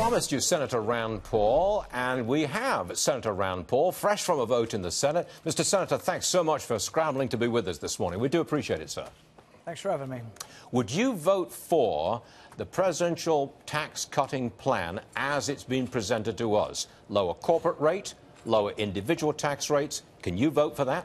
promised you Senator Rand Paul, and we have Senator Rand Paul, fresh from a vote in the Senate. Mr. Senator, thanks so much for scrambling to be with us this morning. We do appreciate it, sir. Thanks for having me. Would you vote for the presidential tax-cutting plan as it's been presented to us? Lower corporate rate, lower individual tax rates. Can you vote for that?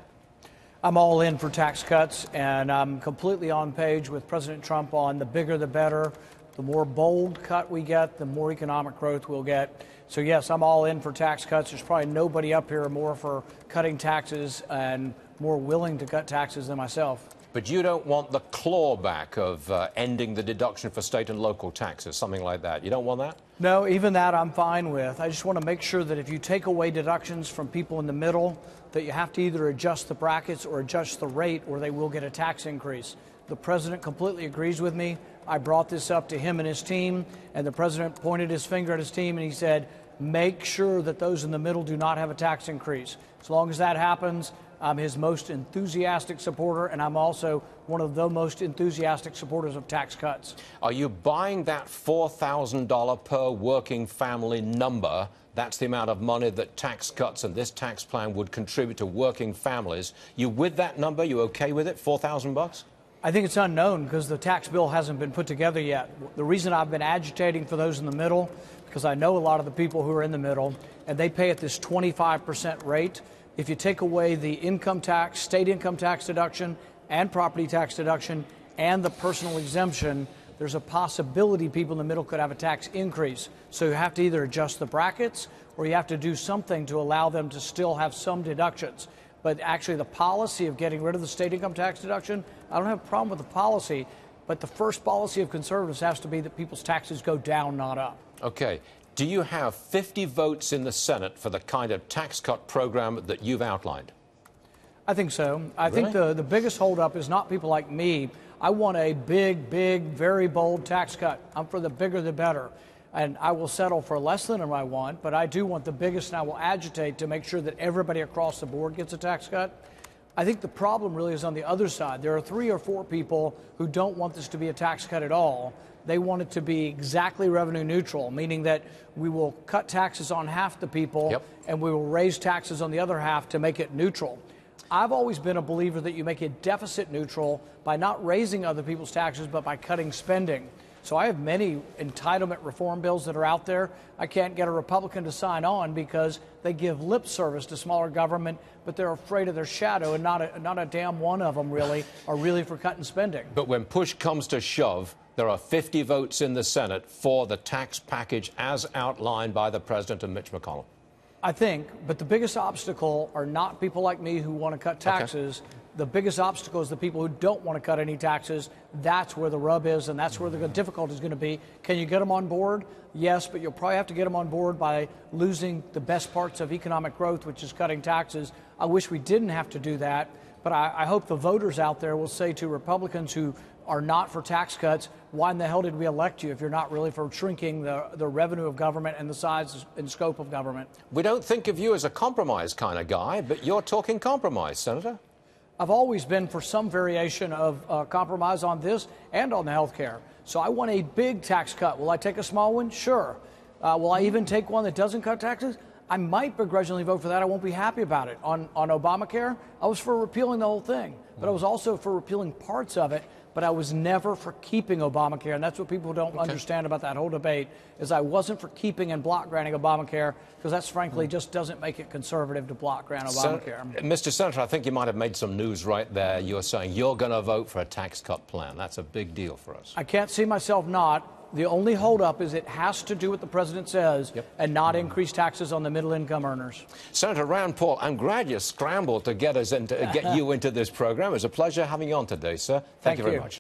I'm all in for tax cuts, and I'm completely on page with President Trump on the bigger the better. The more bold cut we get, the more economic growth we'll get. So, yes, I'm all in for tax cuts. There's probably nobody up here more for cutting taxes and more willing to cut taxes than myself. But you don't want the clawback of ending the deduction for state and local taxes, something like that. You don't want that? No, even that I'm fine with. I just want to make sure that if you take away deductions from people in the middle, that you have to either adjust the brackets or adjust the rate, or they will get a tax increase. The president completely agrees with me. I brought this up to him and his team, and the president pointed his finger at his team and he said, make sure that those in the middle do not have a tax increase. As long as that happens, I'm his most enthusiastic supporter, and I'm also one of the most enthusiastic supporters of tax cuts. Are you buying that $4,000 per working family number? That's the amount of money that tax cuts and this tax plan would contribute to working families. You with that number? You okay with it? $4,000? I think it's unknown because the tax bill hasn't been put together yet. The reason I've been agitating for those in the middle, because I know a lot of the people who are in the middle, and they pay at this 25% rate. If you take away the income tax, state income tax deduction, and property tax deduction, and the personal exemption, there's a possibility people in the middle could have a tax increase. So you have to either adjust the brackets or you have to do something to allow them to still have some deductions. But actually the policy of getting rid of the state income tax deduction, I don't have a problem with the policy, but the first policy of conservatives has to be that people's taxes go down, not up. Okay. Do you have 50 votes in the Senate for the kind of tax cut program that you've outlined? I think so. I think the biggest holdup is not people like me. I want a big, very bold tax cut. I'm for the bigger the better. And I will settle for less than I want, but I do want the biggest, and I will agitate to make sure that everybody across the board gets a tax cut. I think the problem really is on the other side. There are 3 or 4 people who don't want this to be a tax cut at all. They want it to be exactly revenue neutral, meaning that we will cut taxes on half the people and we will raise taxes on the other half to make it neutral. I've always been a believer that you make it deficit neutral by not raising other people's taxes, but by cutting spending. So I have many entitlement reform bills that are out there. I can't get a Republican to sign on because they give lip service to smaller government, but they're afraid of their shadow, and not a damn one of them really are really for cutting spending. But when push comes to shove, there are 50 votes in the Senate for the tax package as outlined by the president and Mitch McConnell. I think, but the biggest obstacle are not people like me who want to cut taxes. Okay. The biggest obstacle is the people who don't want to cut any taxes. That's where the rub is, and that's where the difficulty is going to be. Can you get them on board? Yes, but you'll probably have to get them on board by losing the best parts of economic growth, which is cutting taxes. I wish we didn't have to do that, but I hope the voters out there will say to Republicans who are not for tax cuts, why in the hell did we elect you if you're not really for shrinking the revenue of government and the size and scope of government? We don't think of you as a compromise kind of guy, but you're talking compromise, Senator. I've always been for some variation of compromise on this and on the health care. So I want a big tax cut. Will I take a small one? Sure. Will I even take one that doesn't cut taxes? I might begrudgingly vote for that. I won't be happy about it. On Obamacare, I was for repealing the whole thing, but I was also for repealing parts of it. But I was never for keeping Obamacare, and that's what people don't understand about that whole debate, is I wasn't for keeping and block granting Obamacare, because that's frankly just doesn't make it conservative to block grant Obamacare. Mr. Senator, I think you might have made some news right there. You're saying you're going to vote for a tax cut plan. That's a big deal for us. I can't see myself not. The only holdup is it has to do what the president says and not increase taxes on the middle-income earners. Senator Rand Paul, I'm glad you scrambled to get you into this program. It was a pleasure having you on today, sir. Thank you very much.